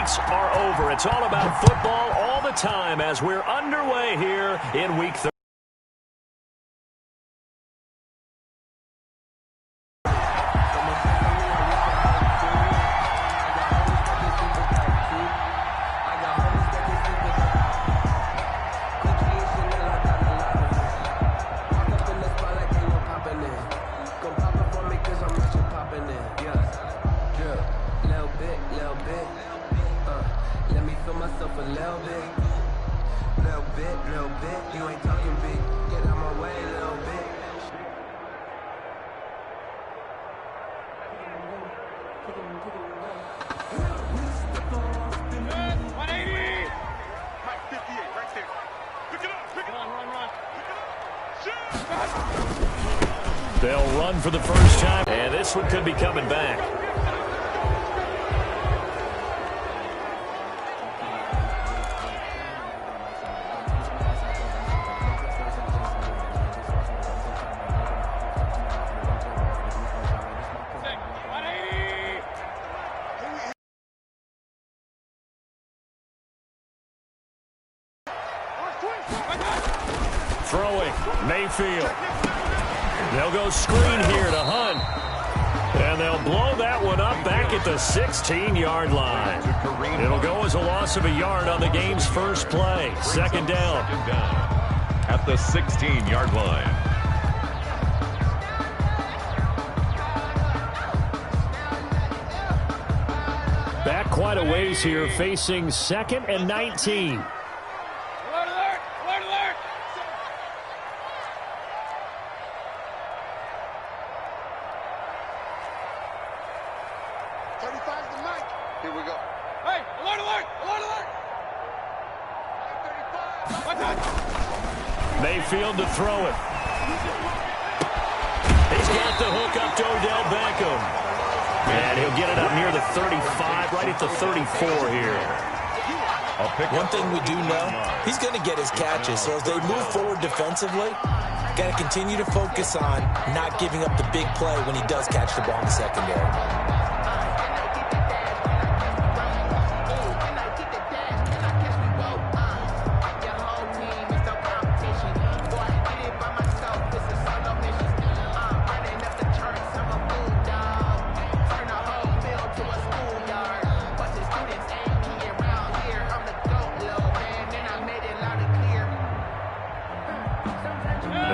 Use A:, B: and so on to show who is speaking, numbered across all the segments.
A: weights are over. It's all about football all the time as we're underway here in Week 3. They'll run for the first time, and this one could be coming back. Throwing, Mayfield. They'll go screen here to Hunt. And they'll blow that one up back at the 16-yard line. It'll go as a loss of a yard on the game's first play. Second down.
B: At the 16-yard line.
A: Back quite a ways here, facing 2nd and 19. Mayfield to throw it. He's got the hook up to Odell Beckham. And he'll get it up near the 35, right at the 34 here.
C: One thing we do know, he's going to get his catches. So as they move forward defensively, got to continue to focus on not giving up the big play when he does catch the ball in the secondary.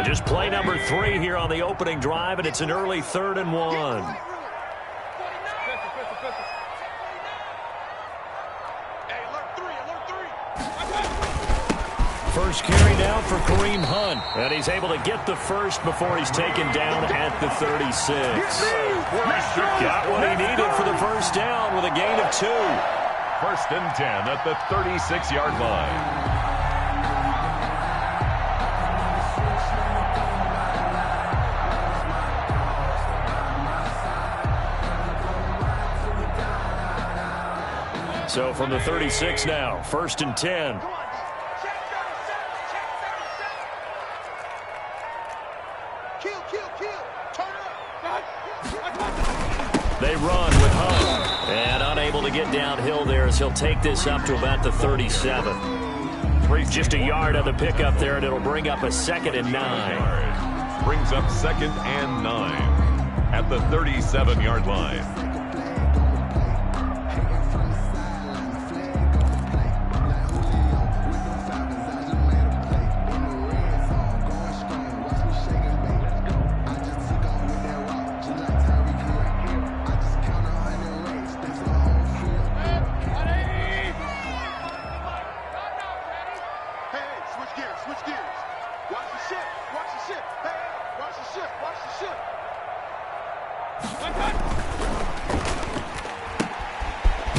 A: Just play number 3 here on the opening drive, and it's an early 3rd and 1. First carry down for Kareem Hunt, and he's able to get the first before he's taken down at the 36. Got what he needed for the first down with a gain of 2.
B: 1st and 10 at the 36-yard line.
A: So from the 36 now, 1st and 10. They run with Hunt. And unable to get downhill there as he'll take this up to about the 37. Just a yard on the pickup there, and it'll bring up a 2nd and 9.
B: Brings up 2nd and 9 at the 37-yard line.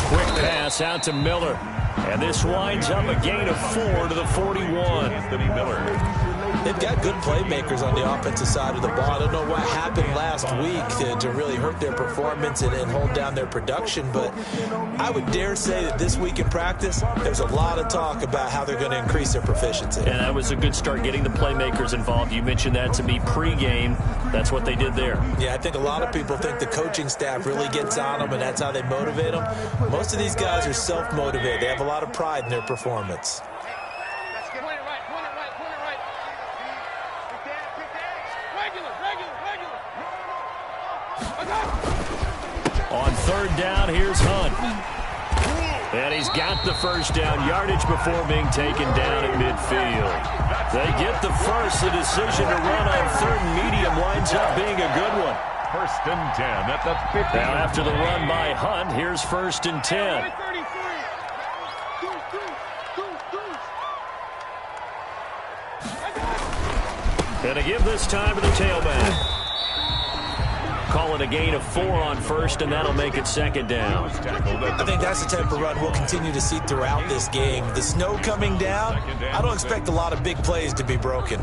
A: Quick pass out to Miller. And this winds up a gain of 4 to the 41.
B: Anthony Miller.
C: They've got good playmakers on the offensive side of the ball. I don't know what happened last week to really hurt their performance and hold down their production, but I would dare say that this week in practice, there's a lot of talk about how they're going to increase their proficiency.
A: And that was a good start, getting the playmakers involved. You mentioned that to me pregame. That's what they did there.
C: Yeah, I think a lot of people think the coaching staff really gets on them, and that's how they motivate them. Most of these guys are self-motivated. They have a lot of pride in their performance.
A: On third down, here's Hunt. And he's got the first down yardage before being taken down at midfield. They get the first. The decision to run on third and medium winds up being a good one.
B: First and 10 at the 50.
A: Now after the run by Hunt, here's first and 10. And to give this time to the tailback. Call it a gain of 4 on first, and that'll make it second down.
C: I think that's the type of run we'll continue to see throughout this game. The snow coming down, I don't expect a lot of big plays to be broken.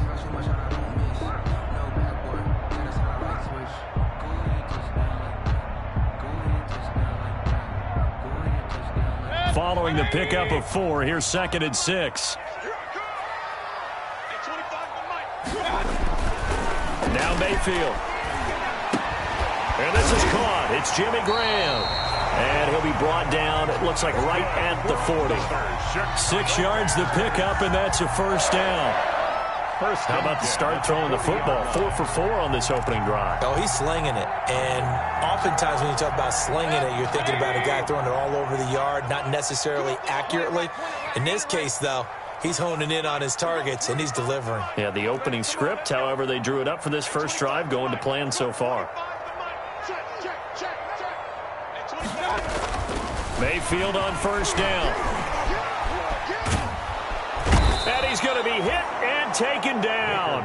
A: Following the pickup of 4, here's second and 6. Now Mayfield. And this is caught. It's Jimmy Graham. And he'll be brought down, it looks like right at the 40. 6 yards the pickup, and that's a first down. How about the start throwing the football? 4 for 4 on this opening drive.
C: Oh, he's slinging it. And oftentimes when you talk about slinging it, you're thinking about a guy throwing it all over the yard, not necessarily accurately. In this case, though, he's honing in on his targets, and he's delivering.
A: Yeah, the opening script, however, they drew it up for this first drive, going to plan so far. Mayfield on first down. And he's going to be hit and taken down.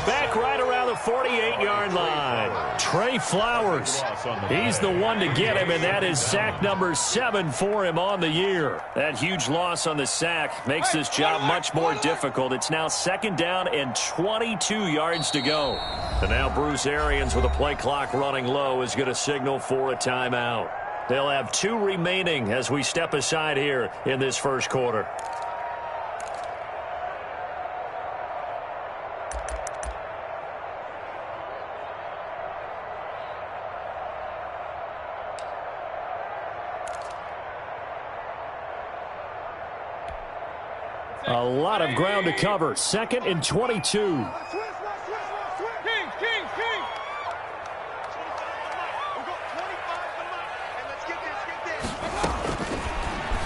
A: Back right around the 48-yard line. Trey Flowers. He's the one to get him, and that is sack number 7 for him on the year. That huge loss on the sack makes this job much more difficult. It's now second down and 22 yards to go. And now Bruce Arians, with a play clock running low, is going to signal for a timeout. They'll have 2 remaining as we step aside here in this first quarter. A lot of ground to cover. Second and 22.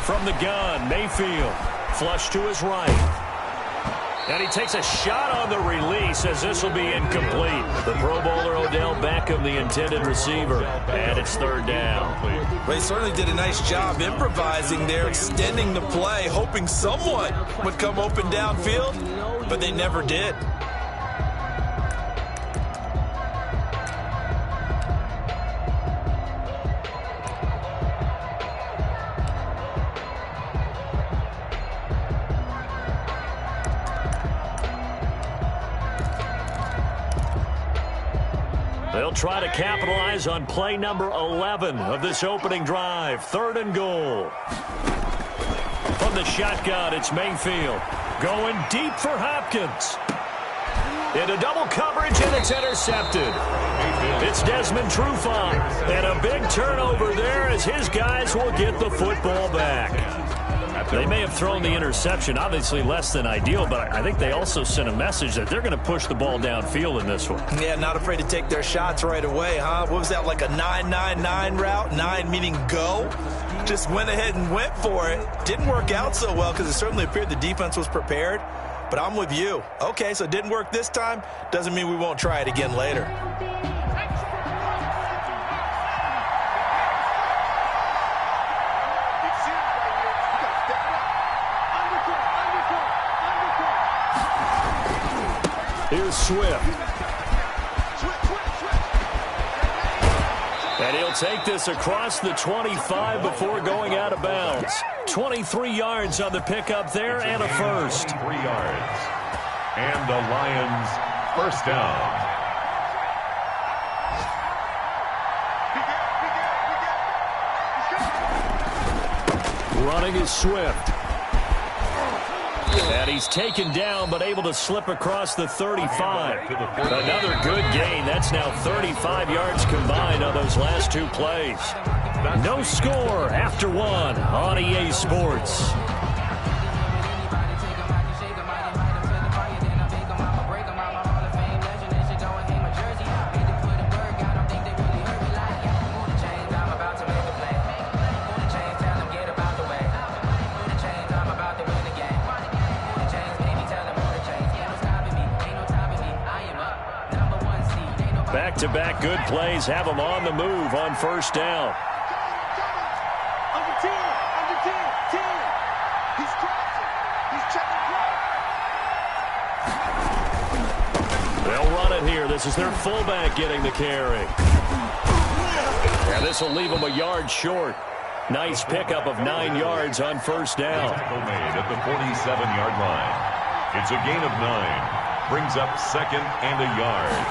A: From the gun, Mayfield. Flush to his right. And he takes a shot on the release as this will be incomplete. The Pro Bowler Odell Beckham, the intended receiver. And it's third down.
C: Well, he certainly did a nice job improvising there, extending the play, hoping someone would come open downfield, but they never did.
A: They'll try to capitalize on play number 11 of this opening drive. Third and goal. From the shotgun, it's Mayfield. Going deep for Hopkins. Into double coverage, and it's intercepted. It's Desmond Trufant. And a big turnover there as his guys will get the football back. They may have thrown the interception, obviously less than ideal, but I think they also sent a message that they're going to push the ball downfield in this one.
C: Yeah, not afraid to take their shots right away, huh? What was that, like a 9-9-9 route? 9 meaning go? Just went ahead and went for it. Didn't work out so well because it certainly appeared the defense was prepared. But I'm with you. Okay, so it didn't work this time. Doesn't mean we won't try it again later.
A: Here's Swift. And he'll take this across the 25 before going out of bounds. 23 yards on the pickup there and a first.
B: 3 yards. And the Lions first down.
A: Running is Swift. And he's taken down, but able to slip across the 35. Another good gain. That's now 35 yards combined on those last two plays. No score after one on EA Sports. Back-to-back good plays have them on the move on first down.
D: Under 10, 10. He's crossing. He's checking play.
A: They'll run it here. This is their fullback getting the carry. And this will leave them a yard short. Nice pickup of 9 yards on first down.
B: Tackle made at the 47-yard line. It's a gain of 9. Brings up second and a yard.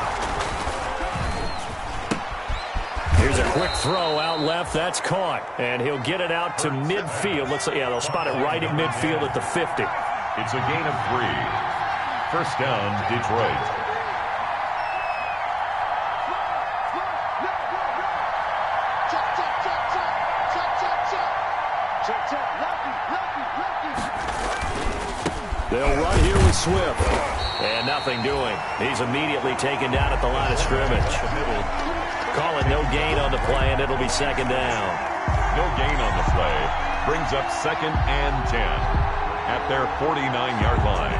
A: Here's a quick throw out left. That's caught. And he'll get it out to midfield. Looks like, yeah, they'll spot it right at midfield at the 50.
B: It's a gain of 3. First down, Detroit.
A: They'll run here with Swift. And nothing doing. He's immediately taken down at the line of scrimmage. Calling no gain on the play, and it'll be second down.
B: No gain on the play. Brings up second and 10 at their 49-yard line.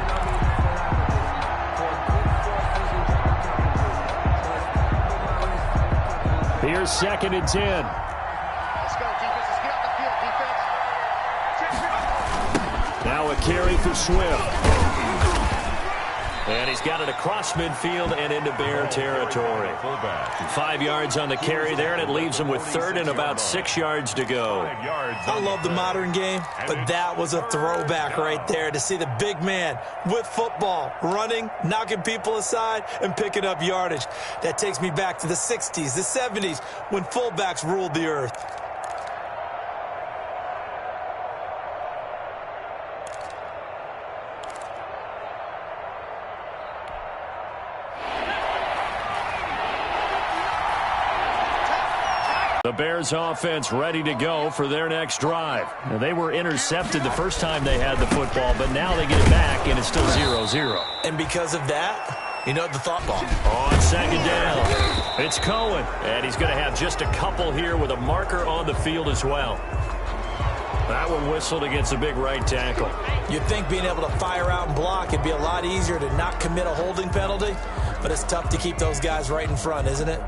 A: Here's second and 10.
D: Let's go, defense. Let's get off the field, defense.
A: Now a carry for Swift. And he's got it across midfield and into Bear territory. 5 yards on the carry there, and it leaves him with third and about 6 yards to go.
C: I love the modern game, but that was a throwback right there to see the big man with football, running, knocking people aside, and picking up yardage. That takes me back to the 60s, the 70s, when fullbacks ruled the earth.
A: The Bears offense ready to go for their next drive. Now, they were intercepted the first time they had the football, but now they get it back, and it's still 0-0.
C: And because of that, you know, the thought ball.
A: On second down, it's Cohen, and he's going to have just a couple here with a marker on the field as well. That one whistled against a big right tackle.
C: You'd think being able to fire out and block it'd be a lot easier to not commit a holding penalty, but it's tough to keep those guys right in front, isn't it?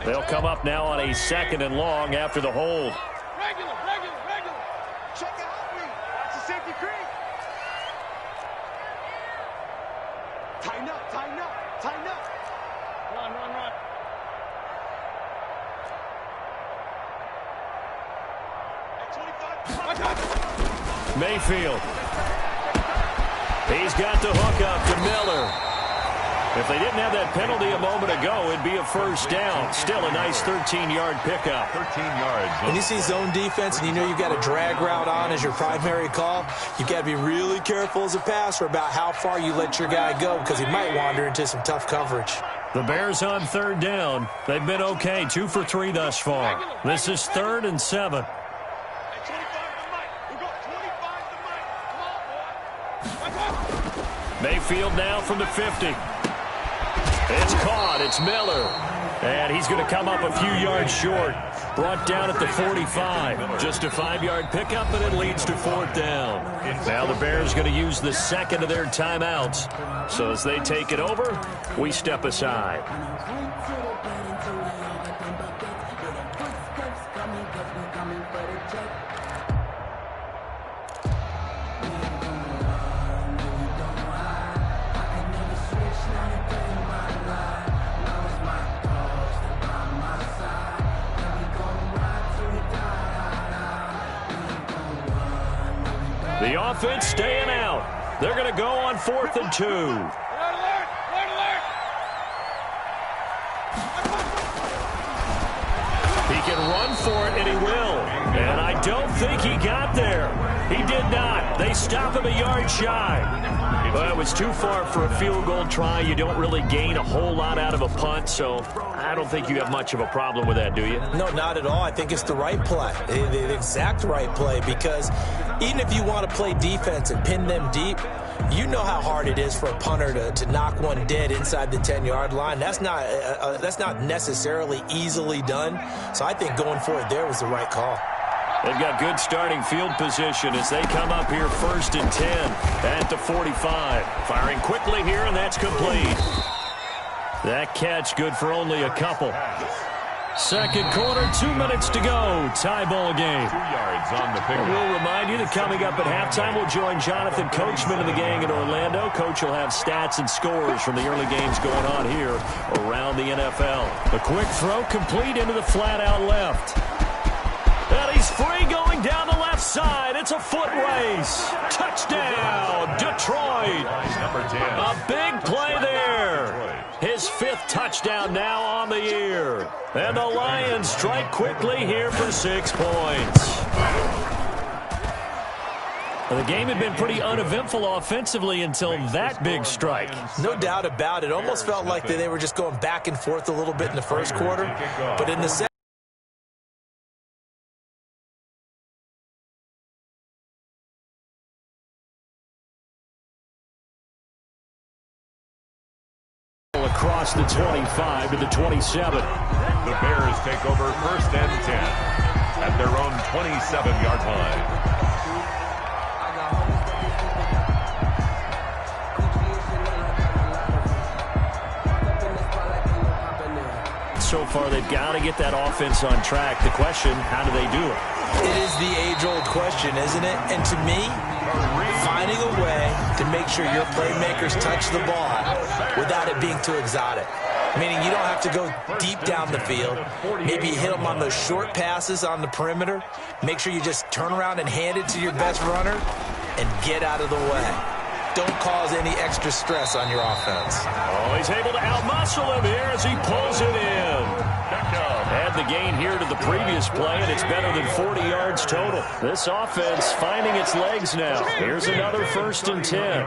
A: They'll come up now on a second and long after the hold.
D: Regular. Check it out, read. That's a safety creek. Tighten up. Run. At 25.
A: Mayfield. He's got the hook up to Miller. If they didn't have that penalty a moment ago, it'd be a first down. Still a nice 13-yard pickup.
B: 13 yards.
C: When you see zone defense and you know you've got a drag route on as your primary call, you've got to be really careful as a passer about how far you let your guy go because he might wander into some tough coverage.
A: The Bears on third down. They've been okay, 2 for 3 thus far. This is 3rd and 7.
D: At 25 to Mike. We got 25 to Mike. Come on, boy.
A: Mayfield now from the 50. It's caught. It's Miller. And he's going to come up a few yards short. Brought down at the 45. Just a 5-yard pickup, and it leads to 4th down. Now the Bears going to use the second of their timeouts. So as they take it over, we step aside. The offense staying out. They're going to go on 4th and 2. He can run for it, and he will. And I don't think he got there. He did not. They stop him a yard shy. Well, it was too far for a field goal try. You don't really gain a whole lot out of a punt, so I don't think you have much of a problem with that, do you?
C: No, not at all. I think it's the right play, the exact right play, because even if you want to play defense and pin them deep, you know how hard it is for a punter to knock one dead inside the 10-yard line. That's not necessarily easily done. So I think going for it there was the right call.
A: They've got good starting field position as they come up here 1st and 10 at the 45. Firing quickly here, and that's complete. That catch good for only a couple. Second quarter, 2 minutes to go. Tie ball game.
B: 2 yards on the pick.
A: We'll remind you that coming up at halftime, we'll join Jonathan Coachman and the gang in Orlando. Coach will have stats and scores from the early games going on here around the NFL. A quick throw complete into the flat out left. And he's free going down the left side. It's a foot race. Touchdown, Detroit.
B: Number 10.
A: A big play there. His 5th touchdown now on the year. And the Lions strike quickly here for 6 points. The game had been pretty uneventful offensively until that big strike.
C: No doubt about it. Almost felt like they were just going back and forth a little bit in the first quarter. But in the second,
A: across the 25 to the 27.
B: The Bears take over 1st and 10 at their own 27-yard line.
A: So far, they've got to get that offense on track. The question, how do they do it?
C: it is the age-old question, isn't it? And to me, finding a way to make sure your playmakers touch the ball without it being too exotic. Meaning you don't have to go deep down the field. Maybe you hit them on those short passes on the perimeter. Make sure you just turn around and hand it to your best runner and get out of the way. Don't cause any extra stress on your offense.
A: Oh, he's able to outmuscle him here as he pulls it in. Add the gain here to the previous play, and it's better than 40 yards total. This offense finding its legs now. Here's another 1st and 10.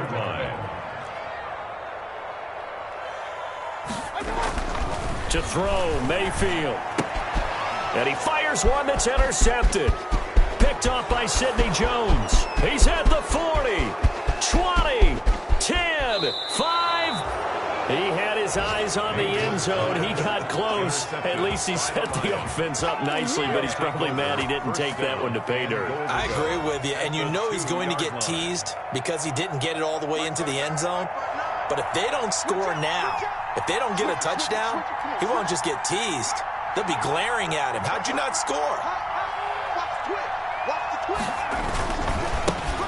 A: To throw, Mayfield. And he fires one that's intercepted. Picked off by Sidney Jones. He's at the 40, 20, 10, 5. He had his eyes on the end zone. He got close. At least he set the offense up nicely, but he's probably mad he didn't take that one to pay dirt.
C: I agree with you, and you know he's going to get teased because he didn't get it all the way into the end zone. But if they don't score now, if they don't get a touchdown, he won't just get teased. They'll be glaring at him. How'd you not score?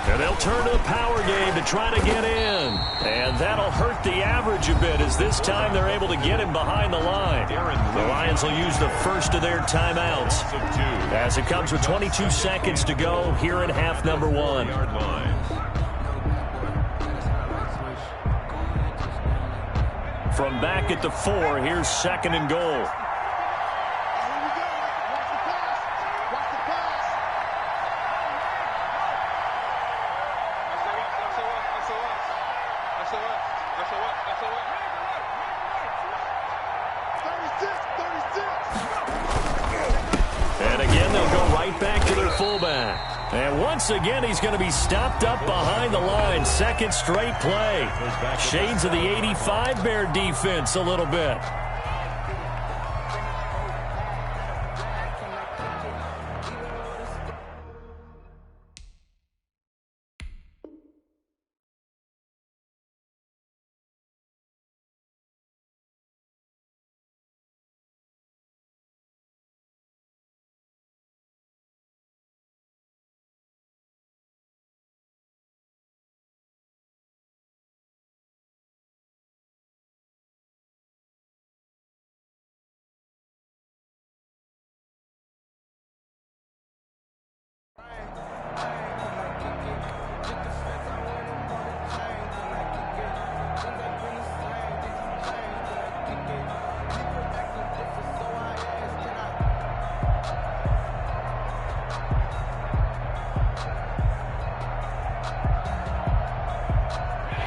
A: And they'll turn to the power game to try to get in. And that'll hurt the average a bit as this time they're able to get him behind the line. The Lions will use the first of their timeouts as it comes with 22 seconds to go here in half number 1. From back at the 4, here's 2nd and goal. And again, they'll go right back to their fullback. And once again, he's going to be stopped up behind the line. Second straight play. Shades of the 85 Bear defense a little bit.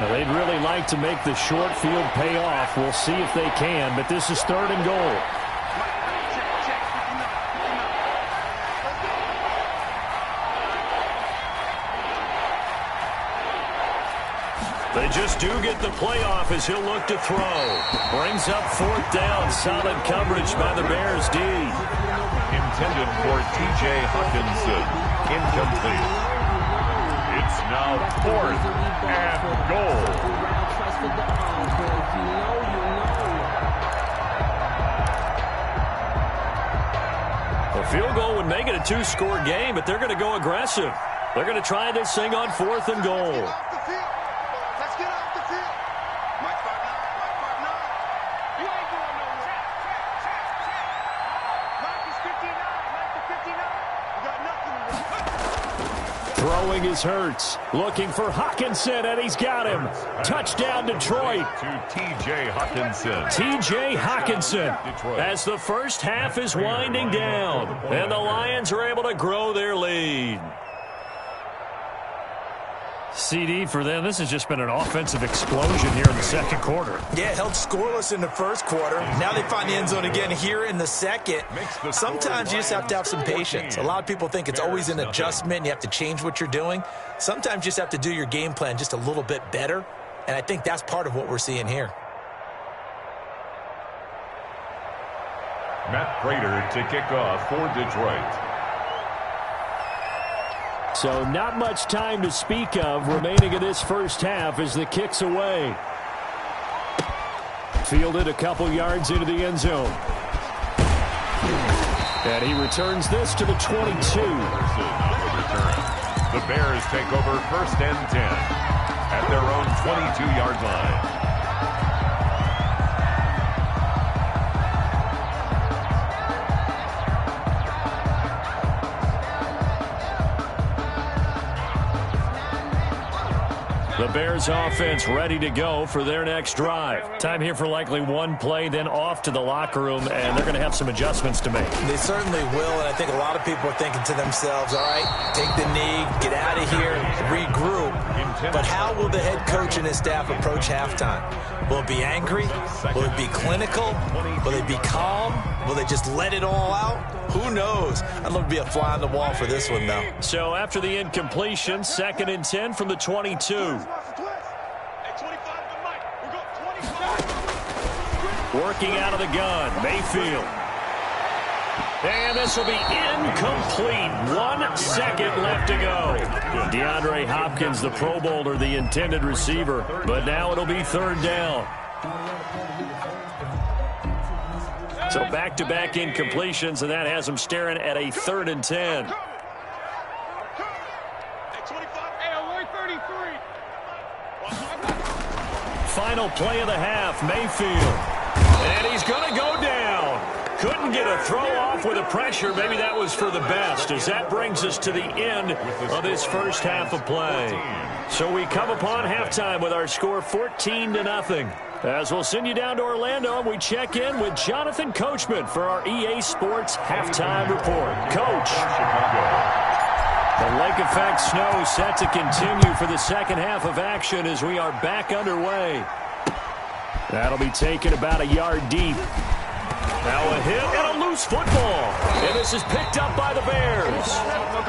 A: Well, they'd really like to make the short field pay off. We'll see if they can, but this is 3rd and goal. They just do get the playoff as he'll look to throw. Brings up 4th down. Solid coverage by the Bears D.
B: Intended for T.J. Hawkinson. Incomplete. It's now 4th and goal.
A: A field goal would make it a 2-score game, but they're going to go aggressive. They're going to try this thing on 4th and goal. Throwing is Hurts. Looking for Hawkinson, and he's got him. Touchdown, Detroit.
B: To T.J. Hawkinson.
A: T.J. Hawkinson as the first half is winding down. And the Lions are able to grow their lead. CD for them. This has just been an offensive explosion here in the second quarter.
C: Yeah, held scoreless in the first quarter. Now they find the end zone again here in the second. Sometimes you just have to have some patience. A lot of people think it's always an adjustment. You have to change what you're doing. Sometimes you just have to do your game plan just a little bit better. And I think that's part of what we're seeing here.
B: Matt Prater to kick off for Detroit.
A: So not much time to speak of remaining in this first half as the kick's away. Fielded a couple yards into the end zone. And he returns this to the 22.
B: The Bears take over 1st and 10 at their own 22-yard line.
A: The Bears offense ready to go for their next drive. Time here for likely one play, then off to the locker room, and they're going to have some adjustments to make.
C: They certainly will, and I think a lot of people are thinking to themselves, all right, take the knee, get out of here, regroup. But how will the head coach and his staff approach halftime? Will it be angry? Will it be clinical? Will they be calm? Will they just let it all out? Who knows? I'd love to be a fly on the wall for this one, though.
A: So after the incompletion, 2nd and 10 from the 22. Working out of the gun, Mayfield. And this will be incomplete. 1 second left to go. DeAndre Hopkins, the Pro Bowler, the intended receiver. But now it'll be 3rd down. So back-to-back incompletions, and that has them staring at a 3rd and 10. Final play of the half, Mayfield. And he's going to go down. Couldn't get a throw off with the pressure. Maybe that was for the best, as that brings us to the end of this first half of play. So we come upon halftime with our score 14-0. As we'll send you down to Orlando, and we check in with Jonathan Coachman for our EA Sports Halftime Report. Coach. The lake effect snow set to continue for the second half of action as we are back underway. That'll be taken about a yard deep. Now a hit and a loose football. And this is picked up by the Bears.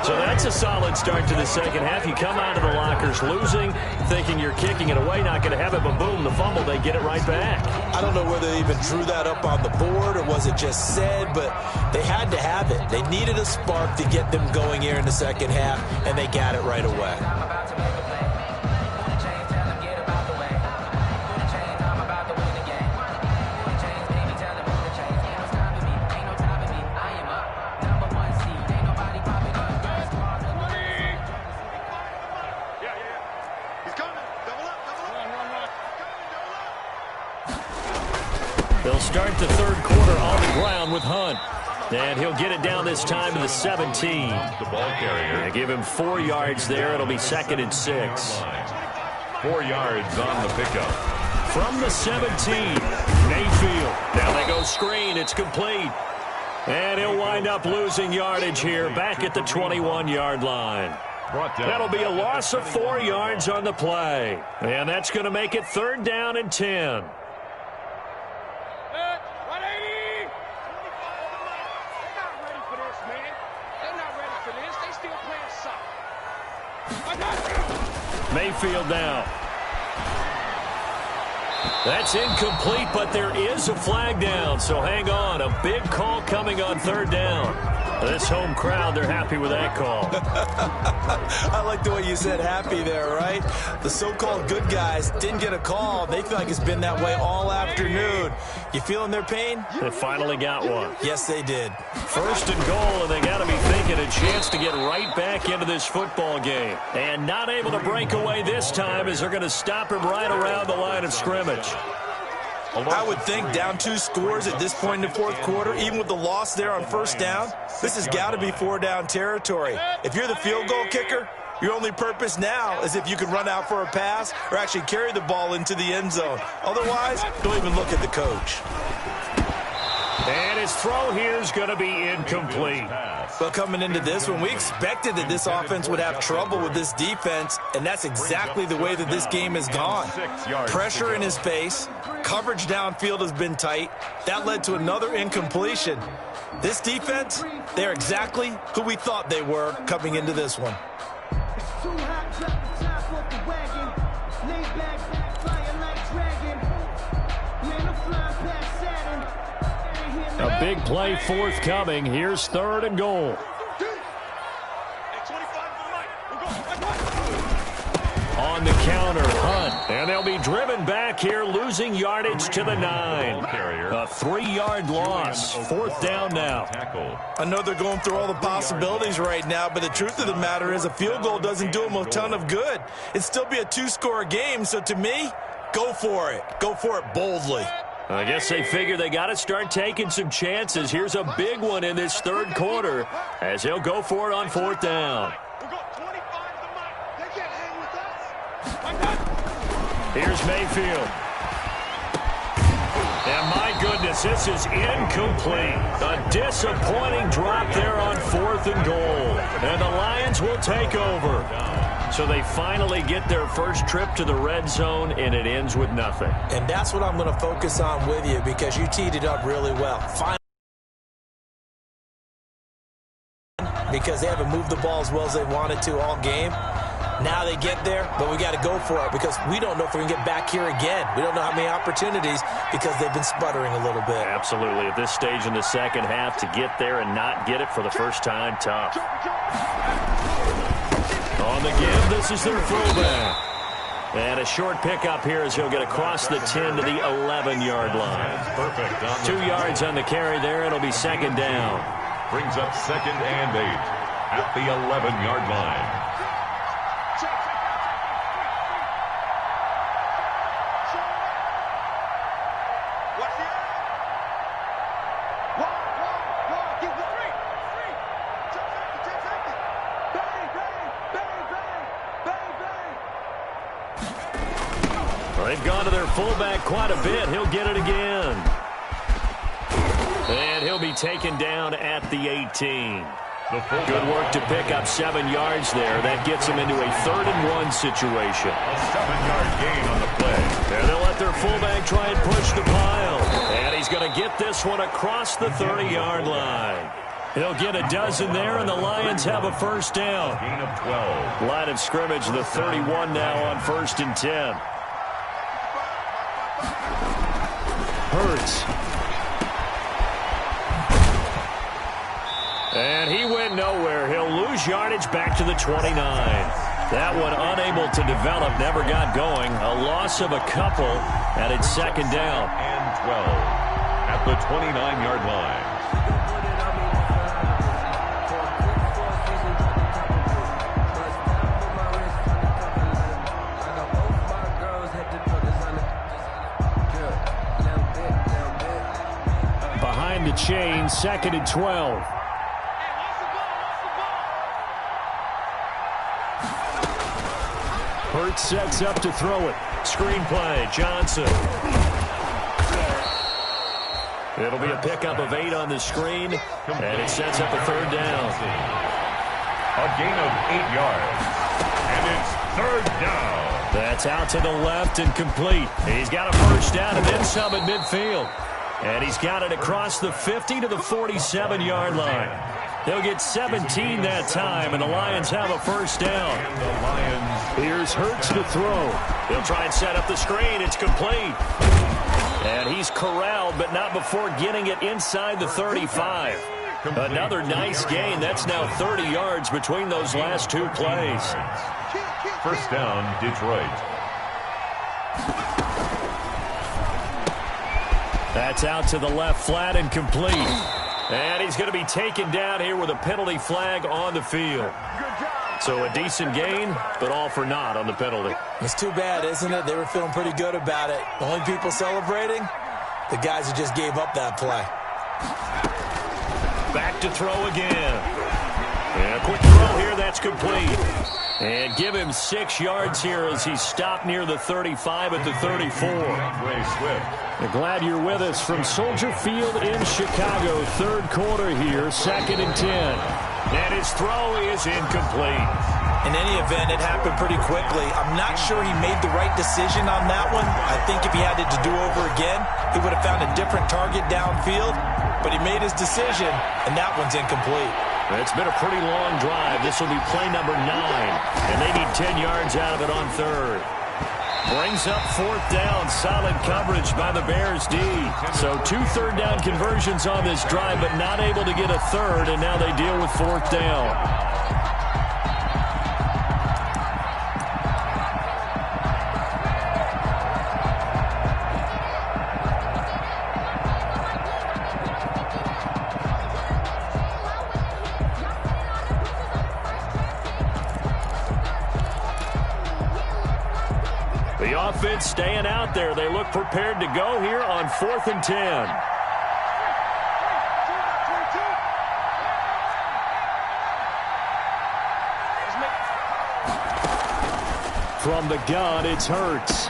A: So that's a solid start to the second half. You come out of the lockers losing, thinking you're kicking it away, not going to have it, but boom, the fumble, they get it right back.
C: I don't know whether they even drew that up on the board or was it just said, but they had to have it. They needed a spark to get them going here in the second half, and they got it right away.
A: They'll start the third quarter on the ground with Hunt. And he'll get it down this time to the 17.
B: The ball carrier.
A: They give him 4 yards there. It'll be 2nd and 6.
B: 4 yards on the pickup.
A: From the 17, Mayfield. Now they go screen. It's complete. And he'll wind up losing yardage here back at the 21-yard line. That'll be a loss of 4 yards on the play. And that's going to make it 3rd down and 10. Mayfield now. That's incomplete, but there is a flag down, so hang on. A big call coming on 3rd down. This home crowd, they're happy with that call.
C: I like the way you said happy there, right? The so-called good guys didn't get a call. They feel like it's been that way all afternoon. You feeling their pain?
A: They finally got one.
C: Yes, they did.
A: 1st and goal, and they got to be thinking a chance to get right back into this football game. And not able to break away this time as they're going to stop him right around the line of scrimmage.
C: I would think down 2 scores at this point in the 4th quarter, even with the loss there on 1st down, this has got to be 4-down territory. If you're the field goal kicker, your only purpose now is if you can run out for a pass or actually carry the ball into the end zone. Otherwise, don't even look at the coach.
A: And his throw here is going to be incomplete.
C: Well, coming into this one, we expected that this offense would have trouble with this defense, and that's exactly the way that this game has gone. Pressure in his face, coverage downfield has been tight. That led to another incompletion. This defense, they're exactly who we thought they were coming into this one.
A: A big play forthcoming. Here's 3rd and goal. On the counter, Hunt. And they'll be driven back here, losing yardage to the 9. A 3-yard loss. 4th down now.
C: I know they're going through all the possibilities right now, but the truth of the matter is a field goal doesn't do them a ton of good. It'd still be a 2-score game, so to me, go for it. Go for it boldly.
A: I guess they figure they got to start taking some chances. Here's a big one in this 3rd quarter as he'll go for it on 4th down. Here's Mayfield. And my goodness, this is incomplete. A disappointing drop there on 4th and goal. And the Lions will take over. So they finally get their first trip to the red zone, and it ends with nothing.
C: And that's what I'm going to focus on with you because you teed it up really well. Because they haven't moved the ball as well as they wanted to all game. Now they get there, but we got to go for it because we don't know if we can get back here again. We don't know how many opportunities because they've been sputtering a little bit.
A: Absolutely. At this stage in the 2nd half, to get there and not get it for the first time, tough. On the give, this is their fullback. And a short pickup here as he'll get across the 10 to the 11-yard line. 2 yards on the carry there. It'll be 2nd down.
B: Brings up 2nd and 8 at the 11-yard line.
A: They've gone to their fullback quite a bit. He'll get it again. And he'll be taken down at the 18. Good work to pick up 7 yards there. That gets him into a 3rd and 1 situation.
B: A 7-yard gain on the play.
A: And they'll let their fullback try and push the pile. And he's going to get this one across the 30-yard line. He'll get a dozen there, and the Lions have a 1st down.
B: Gain of 12.
A: Line of scrimmage, the 31 now on 1st and 10. Hurts. And he went nowhere. He'll lose yardage back to the 29. That one unable to develop, never got going. A loss of a couple, and it's 2nd down.
B: And 12 at the 29-yard line.
A: Behind the chain, 2nd and 12. Hurts sets up to throw it. Screen play, Johnson. It'll be a pickup of 8 on the screen, and it sets up a 3rd down.
B: A gain of 8 yards. And it's third down.
A: That's out to the left and complete. He's got a first down and then some at midfield. And he's got it across the 50 to the 47-yard line. They'll get 17 that time, and the Lions have a first down. Here's Hurts to throw. He'll try and set up the screen. It's complete. And he's corralled, but not before getting it inside the 35. Another nice gain. That's now 30 yards between those last two plays.
B: First down, Detroit.
A: That's out to the left, flat and complete. And he's going to be taken down here with a penalty flag on the field. So a decent gain, but all for naught on the penalty.
C: It's too bad, isn't it? They were feeling pretty good about it. The only people celebrating, the guys who just gave up that play.
A: Back to throw again. And a quick throw here, that's complete. And give him 6 yards here as he's stopped near the 35 at the 34. I'm glad you're with us from Soldier Field in Chicago. Third quarter here, 2nd and 10. And his throw is incomplete.
C: In any event, it happened pretty quickly. I'm not sure he made the right decision on that one. I think if he had it to do over again, he would have found a different target downfield. But he made his decision, and that one's incomplete.
A: It's been a pretty long drive. This will be play number 9. And they need 10 yards out of it on third. Brings up 4th down. Solid coverage by the Bears D. So 2 third-down conversions on this drive, but not able to get a third, and now they deal with 4th down. Offense staying out there. They look prepared to go here on 4th and 10. From the gun, it's Hurts.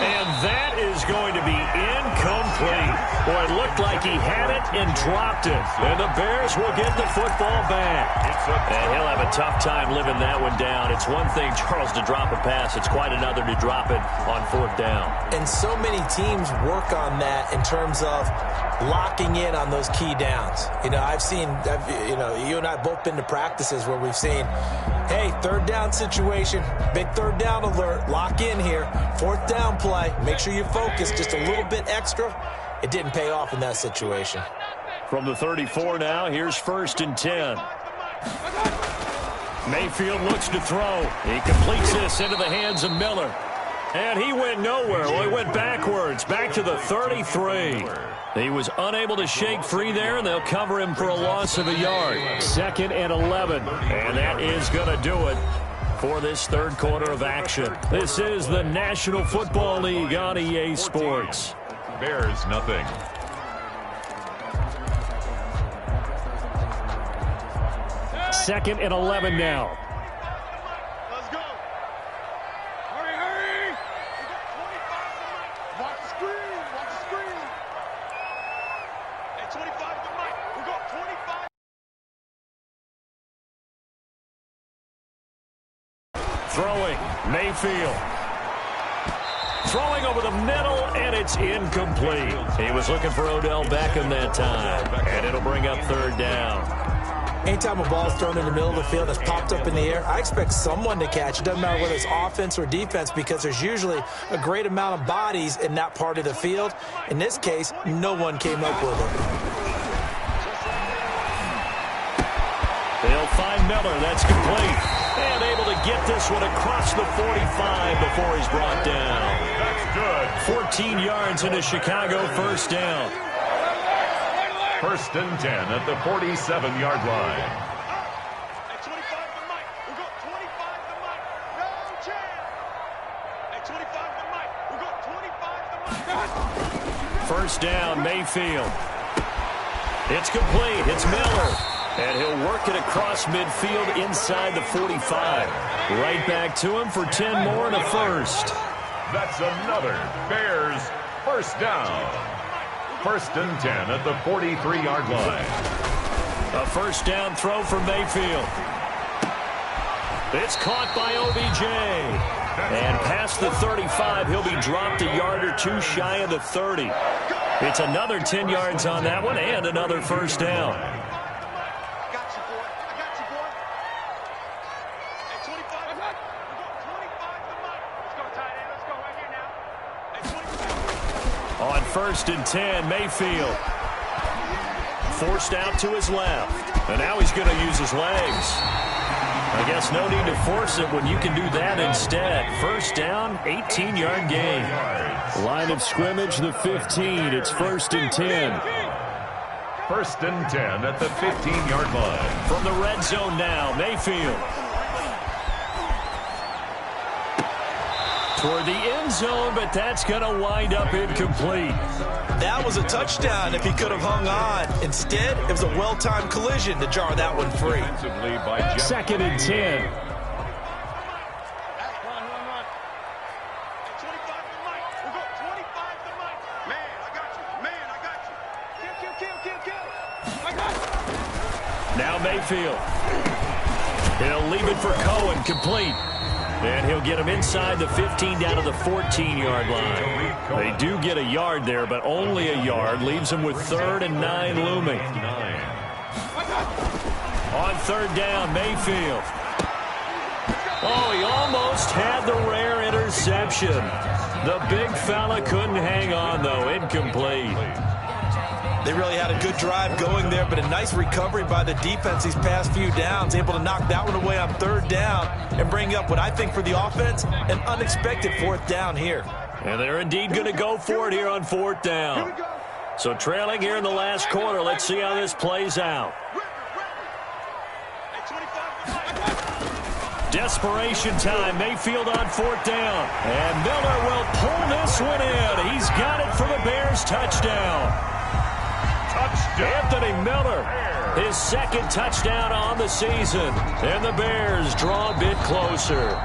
A: And that is going to be incomplete. Boy, it looked like he had it and dropped it. And the Bears will get the football back. And he'll have a tough time living that one down. It's one thing, Charles, to drop a pass. It's quite another to drop it on 4th down. And so many teams work on that in terms of locking in on those key downs. You know, you and I have both been to practices where we've seen, hey, 3rd down situation, big 3rd down alert, lock in here, 4th down play, make sure you focus just a little bit extra. It didn't pay off in that situation. From the 34 now, here's 1st and 10. Mayfield looks to throw. He completes this into the hands of Miller. And he went nowhere. Well, he went backwards, back to the 33. He was unable to shake free there, and they'll cover him for a loss of a yard. 2nd and 11. And that is going to do it for this third quarter of action. This is the National Football League on EA Sports.
B: Bears, nothing.
A: Second and 11 now.
D: Let's go. Hurry, hurry. We got 25 to the mic. Watch the screen. Watch the screen. At 25 to the mic. We got 25.
A: Throwing, Mayfield. Throwing over the middle, and it's incomplete. He was looking for Odell Beckham that time, and it'll bring up 3rd down.
C: Anytime a ball's thrown in the middle of the field that's popped up in the air, I expect someone to catch it. Doesn't matter whether it's offense or defense, because there's usually a great amount of bodies in that part of the field. In this case, no one came up with it.
A: They'll find Miller. That's complete. And able to get this one across the 45 before he's brought down.
B: That's good.
A: 14 yards into Chicago, 1st down.
B: 1st and 10 at the 47-yard line.
D: At 25 to the mic. We got 25 to the mic. No chance. At 25 to the mic. We got 25 to the mic.
A: 1st down, Mayfield. It's complete. It's Miller. And he'll work it across midfield inside the 45. Right back to him for 10 more and a first.
B: That's another Bears first down. 1st and 10 at the 43-yard line.
A: A 1st down throw for Mayfield. It's caught by OBJ. And past the 35, he'll be dropped a yard or two shy of the 30. It's another 10 yards on that one and another first down. On 1st and 10, Mayfield. Forced out to his left. And now he's going to use his legs. I guess no need to force it when you can do that instead. First down, 18-yard gain. Line of scrimmage, the 15. It's 1st and 10.
B: 1st and 10 at the 15-yard line.
A: From the red zone now, Mayfield. Toward the end zone, but that's going to wind up incomplete.
C: That was a touchdown if he could have hung on. Instead, it was a well-timed collision to jar that one free.
A: 2nd and 10. Now Mayfield. He'll leave it for Cohen, complete. And he'll get him inside the 15 down to the 14-yard line. They do get a yard there, but only a yard. Leaves him with 3rd and 9 looming. On 3rd down, Mayfield. Oh, he almost had the rare interception. The big fella couldn't hang on, though. Incomplete.
C: They really had a good drive going there, but a nice recovery by the defense these past few downs, able to knock that one away on 3rd down and bring up what I think for the offense, an unexpected 4th down here.
A: And they're indeed going to go for it here on 4th down. So trailing here in the last quarter, let's see how this plays out. Desperation time, Mayfield on 4th down. And Miller will pull this one in. He's got it for the Bears touchdown. Anthony Miller, his 2nd touchdown on the season. And the Bears draw a bit closer.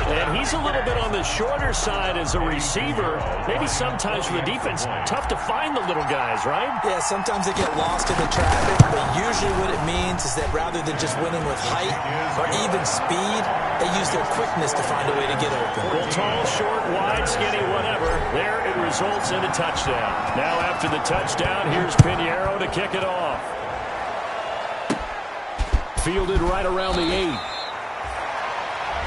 A: And he's a little bit on the shorter side as a receiver. Maybe sometimes for the defense, tough to find the little guys, right?
C: Yeah, sometimes they get lost in the traffic, but usually what it means is that rather than just winning with height or even speed, they use their quickness to find a way to get open.
A: Well, tall, short, wide, skinny, whatever. There it results in a touchdown. Now after the touchdown, here's Pinheiro to kick it off. Fielded right around the 8.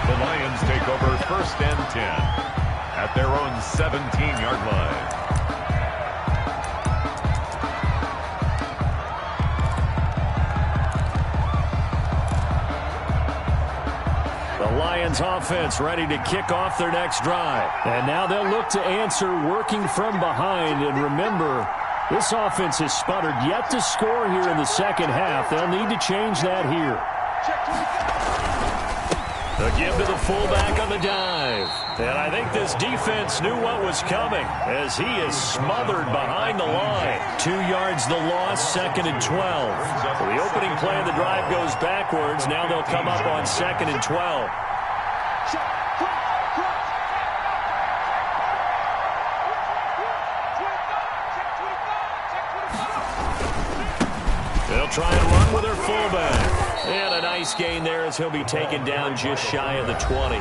B: The Lions take over 1st and 10 at their own 17-yard line.
A: The Lions offense ready to kick off their next drive. And now they'll look to answer working from behind. And remember, this offense has sputtered yet to score here in the second half. They'll need to change that here. A give to the fullback on the dive. And I think this defense knew what was coming as he is smothered behind the line. 2 yards the loss, 2nd and 12. So the opening play of the drive goes backwards. Now they'll come up on 2nd and 12. They'll try and run with their fullback. And a nice gain there as he'll be taken down just shy of the 20.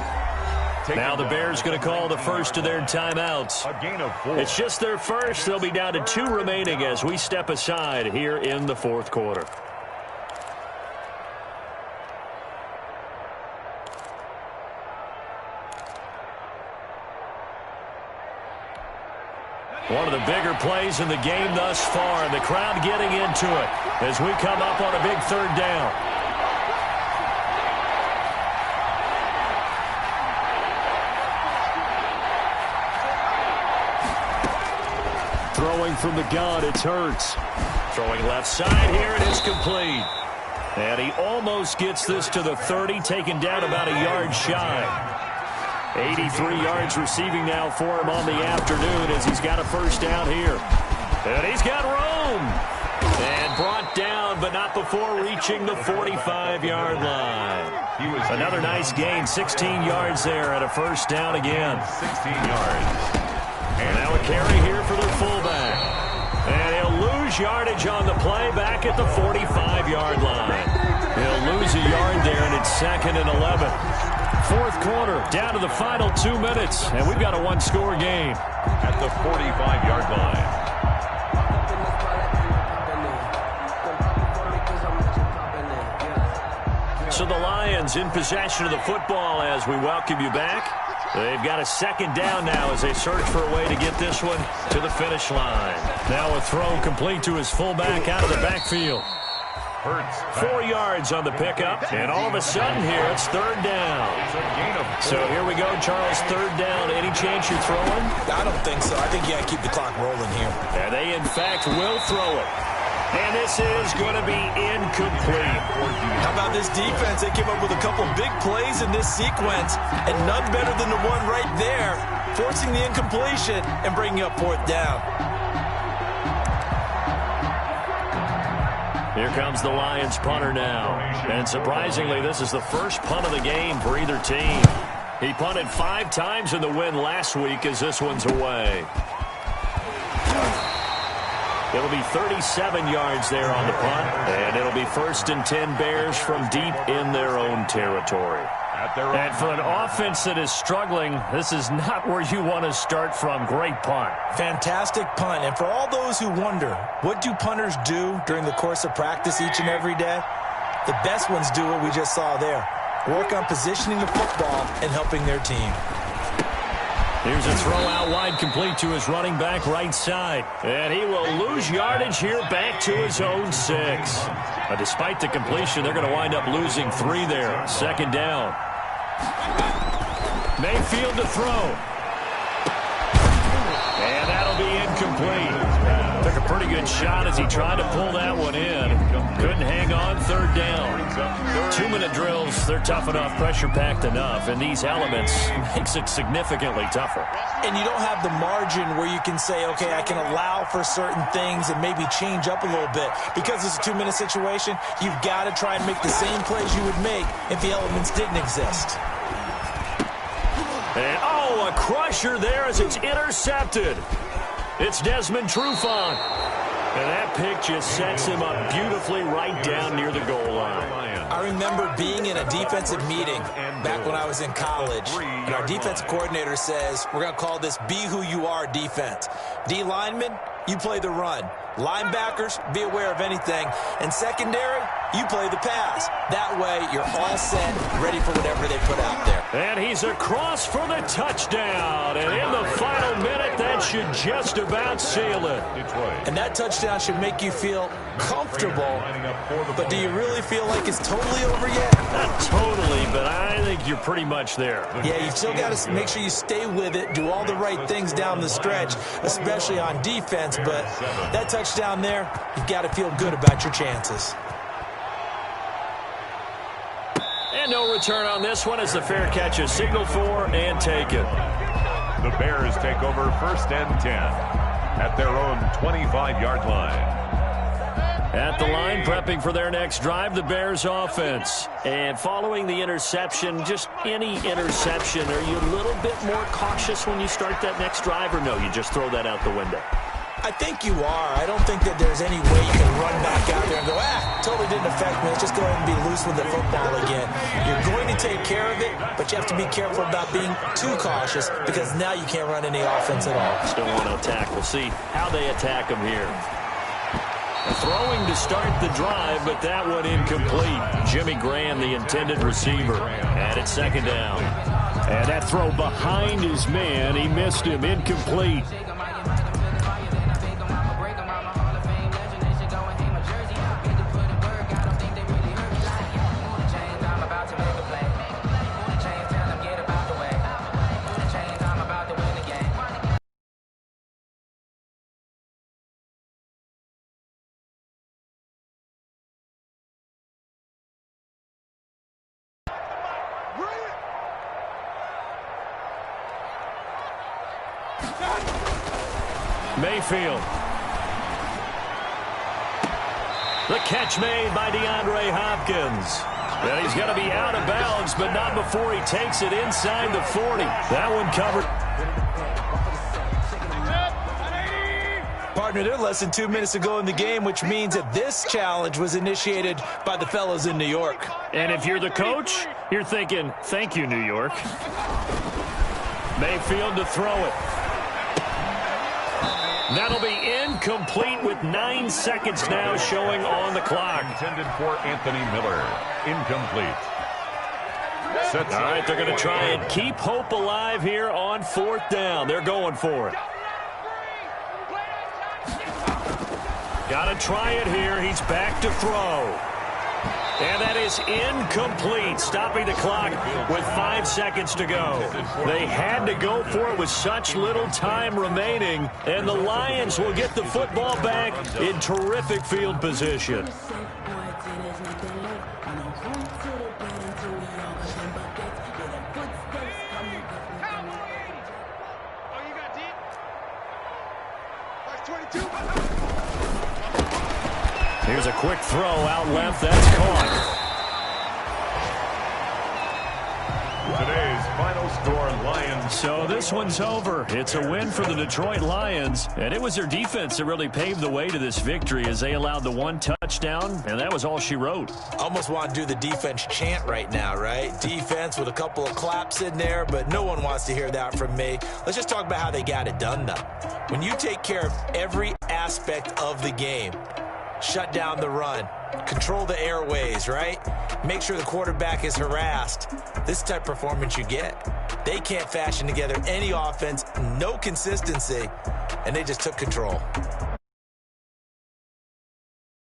A: Now the Bears going to call the first of their timeouts.
B: A gain of 4.
A: It's just their first. They'll be down to 2 remaining as we step aside here in the 4th quarter. One of the bigger plays in the game thus far. The crowd getting into it as we come up on a big 3rd down. Throwing from the gun, it's Hurts. Throwing left side here, it is complete. And he almost gets this to the 30, taken down about a yard shy. 83 yards receiving now for him on the afternoon as he's got a first down here. And he's got room. And brought down, but not before reaching the 45-yard line. Another nice gain, 16 yards there at a first down again.
B: 16 yards.
A: And now a carry here for their fullback. And he'll lose yardage on the play back at the 45-yard line. He'll lose a yard there, and it's 2nd and 11. Fourth quarter, down to the final 2 minutes, and we've got a one-score game.
B: At the 45-yard line.
A: So the Lions in possession of the football as we welcome you back. They've got a second down now as they search for a way to get this one to the finish line. Now a throw complete to his fullback out of the backfield. 4 yards on the pickup, and all of a sudden here it's third down. So here we go, Charles, third down. Any chance you're throwing?
C: I don't think so. I think you got to keep the clock rolling here.
A: And they, in fact, will throw it. And this is going to be incomplete.
C: How about this defense? They came up with a couple big plays in this sequence, and none better than the one right there, forcing the incompletion and bringing up fourth down.
A: Here comes the Lions punter now. And surprisingly, this is the first punt of the game for either team. He punted 5 times in the win last week as this one's away. It'll be 37 yards there on the punt, and it'll be 1st and 10 Bears from deep in their own territory. And for an offense that is struggling, this is not where you want to start from. Great punt.
C: Fantastic punt. And for all those who wonder, what do punters do during the course of practice each and every day? The best ones do what we just saw there. Work on positioning the football and helping their team.
A: Here's a throw out wide complete to his running back right side. And he will lose yardage here back to his own 6. Despite the completion, they're going to wind up losing 3 there. Second down. Mayfield to throw. And that'll be incomplete. Took a pretty good shot as he tried to pull that one in. Couldn't hang on, third down. 2-minute drills, they're tough enough, pressure-packed enough, and these elements makes it significantly tougher.
C: And you don't have the margin where you can say, okay, I can allow for certain things and maybe change up a little bit. Because it's a 2-minute situation, you've got to try and make the same plays you would make if the elements didn't exist.
A: And, oh, a crusher there as it's intercepted. It's Desmond Trufant. And that pick just sets him up beautifully right down near the goal line.
C: I remember being in a defensive meeting back when I was in college, and our defensive coordinator says, we're going to call this Be Who You Are defense. D linemen, you play the run. Linebackers, be aware of anything. And secondary, you play the pass. That way, you're all set, ready for whatever they put out there.
A: And he's across for the touchdown. And in the final minute, that should just about seal it.
C: And that touchdown should make you feel comfortable. But do you really feel like it's totally over yet?
A: Not totally, but I think you're pretty much there.
C: Yeah, you've still got to make sure you stay with it, do all the right things down the stretch, especially on defense. But that touchdown there, you've got to feel good about your chances.
A: And no return on this one as the fair catch is signaled for and taken.
B: The Bears take over 1st and 10 at their own 25-yard line.
A: At the line, prepping for their next drive, the Bears offense. And following the interception, just any interception, are you a little bit more cautious when you start that next drive, or no, you just throw that out the window?
C: I think you are. I don't think that there's any way you can run back out there and go, totally didn't affect me. Let's just go ahead and be loose with the football again. You're going to take care of it, but you have to be careful about being too cautious because now you can't run any offense at all.
A: Still want to attack. We'll see how they attack them here. Throwing to start the drive, but that one incomplete. Jimmy Graham, the intended receiver, and it's second down. And that throw behind his man, he missed him, incomplete. Mayfield. The catch made by DeAndre Hopkins. And he's going to be out of bounds, but not before he takes it inside the 40. That one covered.
C: Partner, they're less than 2 minutes to go in the game, which means that this challenge was initiated by the fellas in New York.
A: And if you're the coach, you're thinking, thank you, New York. Mayfield to throw it. That'll be incomplete with 9 seconds now showing on the clock.
B: Intended for Anthony Miller. Incomplete.
A: All right, they're going to try and keep hope alive here on 4th down. They're going for it. Got to try it here. He's back to throw. And that is incomplete, stopping the clock with 5 seconds to go. They had to go for it with such little time remaining, and the Lions will get the football back in terrific field position. Here's a quick throw out left. That's caught.
B: Today's final score, Lions.
A: So this one's over. It's a win for the Detroit Lions, and it was their defense that really paved the way to this victory as they allowed the 1 touchdown, and that was all she wrote.
C: Almost want to do the defense chant right now, right? Defense with a couple of claps in there, but no one wants to hear that from me. Let's just talk about how they got it done, though. When you take care of every aspect of the game, shut down the run, control the airways, right? Make sure the quarterback is harassed. This type of performance you get. They can't fashion together any offense, no consistency, and they just took control.